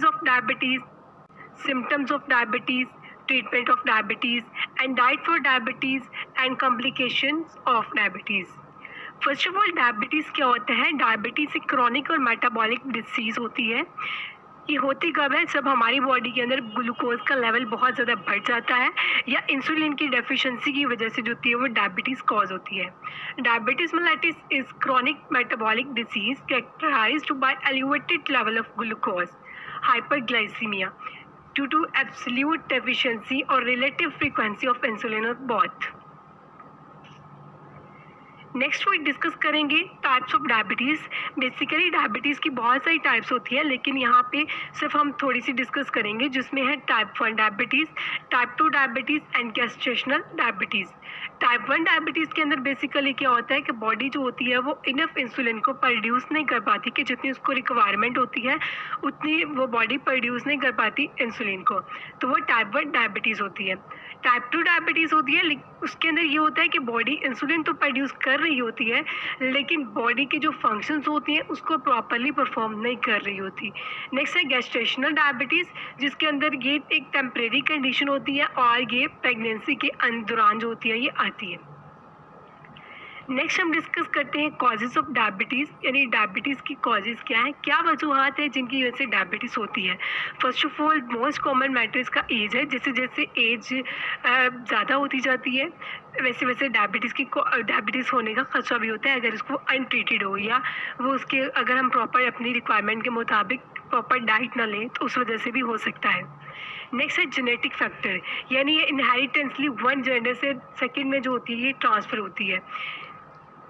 causes of diabetes, symptoms of diabetes, treatment of diabetes, and diet for diabetes and complications of diabetes. First of all diabetes क्या होता है? Diabetes एक chronic और metabolic disease होती है। ये होती कब है? जब हमारी बॉडी के अंदर ग्लूकोज का लेवल बहुत ज़्यादा बढ़ जाता है या इंसुलिन की डेफिशिएंसी की वजह से जो होती है वो डायबिटीज़ कॉज होती है। Diabetes mellitus is chronic metabolic disease characterised by elevated level of glucose, hyperglycaemia due to absolute deficiency और रिलेटिव फ्रीक्वेंसी ऑफ इंसुलिन और बोथ। नेक्स्ट वो डिस्कस करेंगे types of diabetes. Basically diabetes की बहुत सारी types होती है, लेकिन यहाँ पे सिर्फ हम थोड़ी सी डिस्कस करेंगे, जिसमें है type 1 diabetes, type 2 diabetes and gestational diabetes. Type 1 diabetes के अंदर बेसिकली क्या होता है कि बॉडी जो होती है वो इनफ इंसुलिन को प्रोड्यूस नहीं कर पाती, कि जितनी उसको रिक्वायरमेंट होती है उतनी वो बॉडी प्रोड्यूस नहीं कर पाती इंसुलिन को, तो वो टाइप 1 डायबिटीज़ होती है। टाइप 2 डायबिटीज़ होती है, उसके अंदर ये होता है कि बॉडी इंसुलिन तो प्रोड्यूस कर रही होती है लेकिन बॉडी की जो फंक्शंस होती हैं उसको प्रॉपरली परफॉर्म नहीं कर रही होती। नेक्स्ट है गेस्टेशनल डायबिटीज़, जिसके अंदर ये एक टेम्परेरी कंडीशन होती है और ये प्रेगनेंसी के दौरान जो होती है ये आती है। नेक्स्ट हम डिस्कस करते हैं कॉजेज़ ऑफ डायबिटीज़, यानी डायबिटीज़ की कॉजेज़ क्या है, क्या वजूहत है जिनकी वजह से डायबिटीज़ होती है। First of all most common matter इसका एज है। जैसे जैसे एज ज़्यादा होती जाती है वैसे वैसे डायबिटीज़ होने का खतरा भी होता है, अगर इसको अनट्रीटेड हो या वो उसके अगर हम प्रॉपर अपनी रिक्वायरमेंट के मुताबिक प्रॉपर डाइट ना लें तो उस वजह से भी हो सकता है। नेक्स्ट है जेनेटिक फैक्टर, यानी ये इनहेरिटेंसली वन जेंडर से सेकेंड में जो होती है ये ट्रांसफ़र होती है।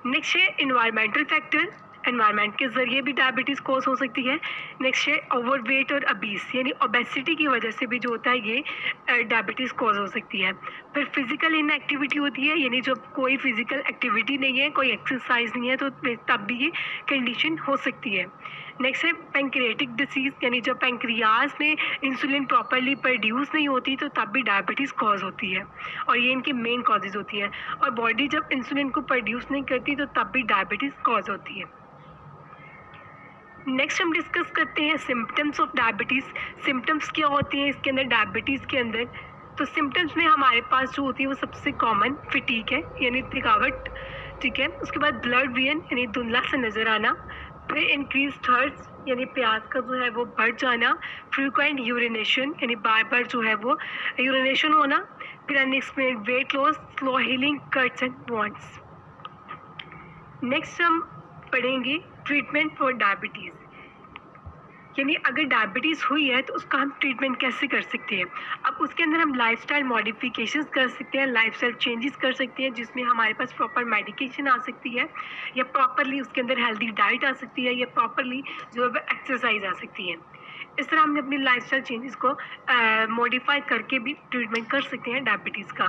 नेक्स्ट है इन्वायरमेंटल फैक्टर, एनवायरनमेंट के ज़रिए भी डायबिटीज़ कॉज हो सकती है। नेक्स्ट है ओवरवेट और अबीस, यानी ओबेसिटी की वजह से भी जो होता है ये डायबिटीज़ कॉज हो सकती है। फिर फिज़िकल इनएक्टिविटी होती है, यानी जब कोई फिज़िकल एक्टिविटी नहीं है, कोई एक्सरसाइज नहीं है तो तब भी ये कंडीशन हो सकती है। नेक्स्ट है पैंक्रियाटिक डिसीज़, यानी जब पैंक्रियाज में इंसुलिन प्रॉपरली प्रोड्यूस नहीं होती तो तब भी डायबिटीज़ कॉज होती है और ये इनकी मेन कॉजेज़ होती हैं। और बॉडी जब इंसुलिन को प्रोड्यूस नहीं करती तो तब भी डायबिटीज़ कॉज होती है। नेक्स्ट हम डिस्कस करते हैं सिम्टम्स ऑफ डायबिटीज़। सिम्टम्स क्या होती हैं इसके अंदर डायबिटीज़ के अंदर? तो सिम्टम्स में हमारे पास जो होती है वो सबसे कॉमन फटीग है, यानी थकावट, ठीक है। उसके बाद ब्लड विजन, यानी धुंधला सा नज़र आना। फिर इंक्रीज थर्स्ट, यानी प्यास का जो है वो बढ़ जाना। फ्रीक्वेंट यूरिनेशन, यानी बार बार जो है वो यूरिनेशन होना। फिर unexplained weight loss, slow healing, cuts and wants. Next हम पढ़ेंगे ट्रीटमेंट फॉर डायबिटीज़, यानी अगर डायबिटीज़ हुई है तो उसका हम ट्रीटमेंट कैसे कर सकते हैं। अब उसके अंदर हम लाइफस्टाइल मॉडिफिकेशंस कर सकते हैं, लाइफस्टाइल चेंजेस कर सकते हैं, जिसमें हमारे पास प्रॉपर मेडिकेशन आ सकती है या प्रॉपरली उसके अंदर हेल्दी डाइट आ सकती है या प्रॉपरली जो है एक्सरसाइज आ सकती है। इस तरह हमने अपनी लाइफस्टाइल चेंजेस को मॉडिफाई करके भी ट्रीटमेंट कर सकते हैं डायबिटीज़ का।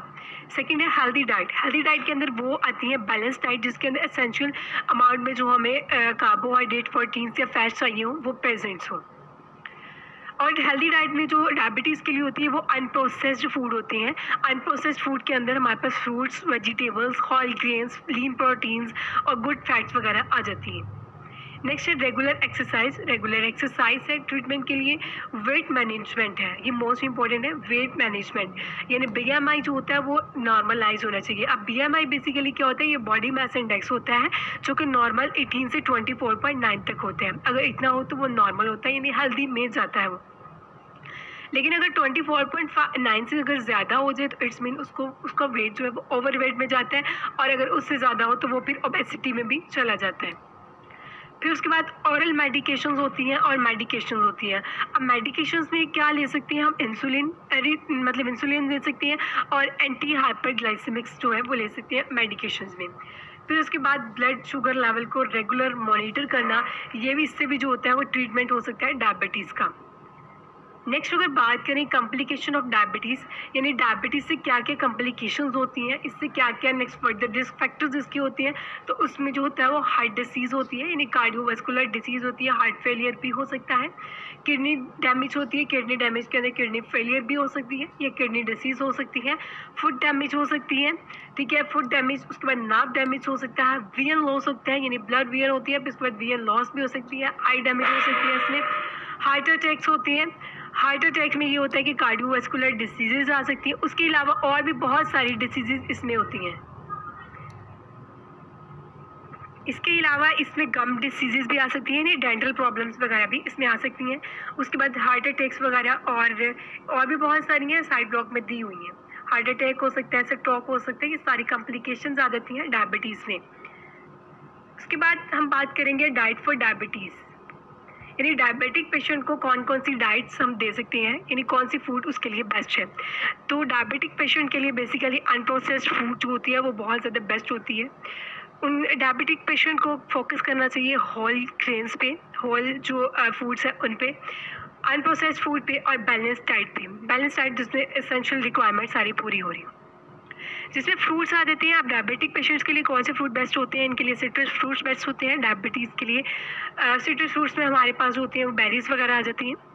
सेकंड है हेल्दी डाइट। हेल्दी डाइट के अंदर वो आती है बैलेंस डाइट, जिसके अंदर एसेंशियल अमाउंट में जो हमें कार्बोहाइड्रेट, प्रोटीन्स या फैट्स चाहिए हो वो प्रेजेंट्स हो। और हेल्दी डाइट में जो डायबिटीज़ के लिए होती है वो अनप्रोसेस्ड फूड होते हैं। अनप्रोसेस्ड फूड के अंदर हमारे पास फ्रूट्स, वेजिटेबल्स, होल ग्रेन्स, लीन प्रोटीन्स और गुड फैट्स वगैरह आ जाती हैं। नेक्स्ट है रेगुलर एक्सरसाइज। रेगुलर एक्सरसाइज है ट्रीटमेंट के लिए। वेट मैनेजमेंट है, ये मोस्ट इंपॉर्टेंट है। वेट मैनेजमेंट यानी BMI जो होता है वो नॉर्मलाइज होना चाहिए। अब BMI बेसिकली क्या होता है, ये बॉडी मास इंडेक्स होता है जो कि नॉर्मल 18 से 24.9 तक होते हैं। अगर इतना हो तो वो नॉर्मल होता है, यानी हेल्दी में जाता है वो। लेकिन अगर 24.9 से अगर ज़्यादा हो जाए तो इट्स मीन उसका वेट जो है वो ओवर वेट में जाता है, और अगर उससे ज़्यादा हो तो वो फिर ओबेसिटी में भी चला जाता है। फिर उसके बाद ऑरल मेडिकेशंस होती हैं और मेडिकेशंस होती हैं। अब मेडिकेशंस में क्या ले सकते हैं हम, इंसुलिन ले सकते हैं और एंटी हाइपरग्लाइसेमिक्स जो है वो ले सकते हैं मेडिकेशंस में। फिर उसके बाद ब्लड शुगर लेवल को रेगुलर मॉनिटर करना, ये भी इससे भी जो होता है वो ट्रीटमेंट हो सकता है डायबिटीज़ का। नेक्स्ट अगर बात करें कॉम्प्लिकेशन ऑफ डायबिटीज़, यानी डायबिटीज़ से क्या क्या कॉम्प्लिकेशंस होती हैं, इससे क्या क्या नेक्स्ट फर्दर रिस्क फैक्टर्स इसकी होती हैं, तो उसमें जो होता है वो हार्ट डिसीज़ होती है, यानी कार्डियोवास्कुलर डिसीज़ होती है। हार्ट फेलियर भी हो सकता है। किडनी डैमेज होती है, किडनी डैमेज के अंदर किडनी फेलियर भी हो सकती है, या किडनी डिसीज़ हो सकती है। फुट डैमेज हो सकती है, ठीक है, फुट डैमेज। उसके बाद नर्व डैमेज हो सकता है। विजन लॉस होता है, यानी ब्लड विजन होती है, फिर उसके बाद विजन लॉस भी हो सकती है। आई डैमेज हो सकती है इसमें। हार्ट अटैक्स होते हैं। हार्ट अटैक में ये होता है कि कार्डियोवास्कुलर डिसीजेज आ सकती हैं। उसके अलावा और भी बहुत सारी डिसीजेज इसमें होती हैं। इसके अलावा इसमें गम डिसीजेज भी आ सकती हैं, डेंटल प्रॉब्लम्स वगैरह भी इसमें आ सकती हैं। उसके बाद हार्ट अटैक्स वगैरह और भी बहुत सारी हैं, साइड ब्लॉक में दी हुई हैं। हार्ट अटैक हो सकता है, स्ट्रोक हो सकता है, ये सारी कॉम्प्लिकेशंस आ जाती हैं डायबिटीज़ में। उसके बाद हम बात करेंगे डाइट फॉर डायबिटीज़, यानी डायबिटिक पेशेंट को कौन कौन सी डाइट्स हम दे सकते हैं, यानी कौन सी फूड उसके लिए बेस्ट है। तो डायबिटिक पेशेंट के लिए बेसिकली अनप्रोसेस्ड फूड जो होती है वो बहुत ज़्यादा बेस्ट होती है। उन डायबिटिक पेशेंट को फोकस करना चाहिए होल ग्रेन्स पे, होल जो फूड्स है उन पे, अनप्रोसेस्ड फूड पे और बैलेंस डाइट पे। बैलेंस डाइट जिसमें एसेंशियल रिक्वायरमेंट सारी पूरी हो रही, जिसमें फ्रूट्स आ जाते हैं। अब डायबिटिक पेशेंट्स के लिए कौन से फ्रूट बेस्ट होते हैं, इनके लिए सिट्रस फ्रूट्स बेस्ट होते हैं। डायबिटीज़ के लिए सिट्रस फ्रूट्स में हमारे पास होती हैं वो बेरीज वगैरह आ जाती हैं।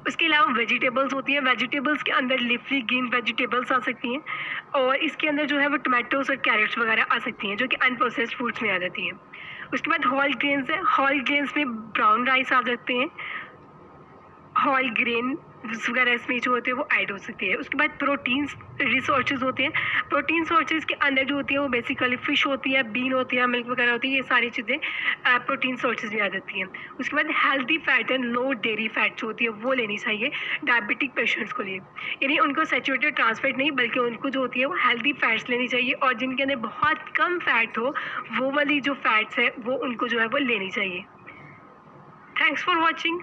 उसके अलावा वेजिटेबल्स होती हैं, वेजिटेबल्स के अंदर लीफी ग्रीन वेजिटेबल्स आ सकती हैं, और इसके अंदर जो है वो टमाटोज और कैरेट्स वगैरह आ सकती हैं जो कि अनप्रोसेस्ड फूड्स में आ जाती हैं। उसके बाद होल ग्रेन्स है, होल ग्रेन्स में ब्राउन राइस आ सकते हैं, होल ग्रेन वगैरह इसमें जो होते हैं वो ऐड हो सकते हैं। उसके बाद प्रोटीन्स रिसोर्सेज होते हैं, प्रोटीन सोर्सेज के अंदर जो होती है वो बेसिकली फ़िश होती है, बीन होती है, मिल्क वगैरह होती है, ये सारी चीज़ें प्रोटीन सोर्सेज में आ जाती हैं। उसके बाद healthy fat and low dairy fat जो होती है वो लेनी चाहिए डायबिटिक पेशेंट्स को लिए, यानी उनको सैचुरेटेड ट्रांस फैट नहीं बल्कि उनको जो होती है वो हेल्दी फैट्स लेनी चाहिए, और जिनके अंदर बहुत कम फैट हो वो वाली जो फैट्स है वो उनको जो है वो लेनी चाहिए। Thanks for watching.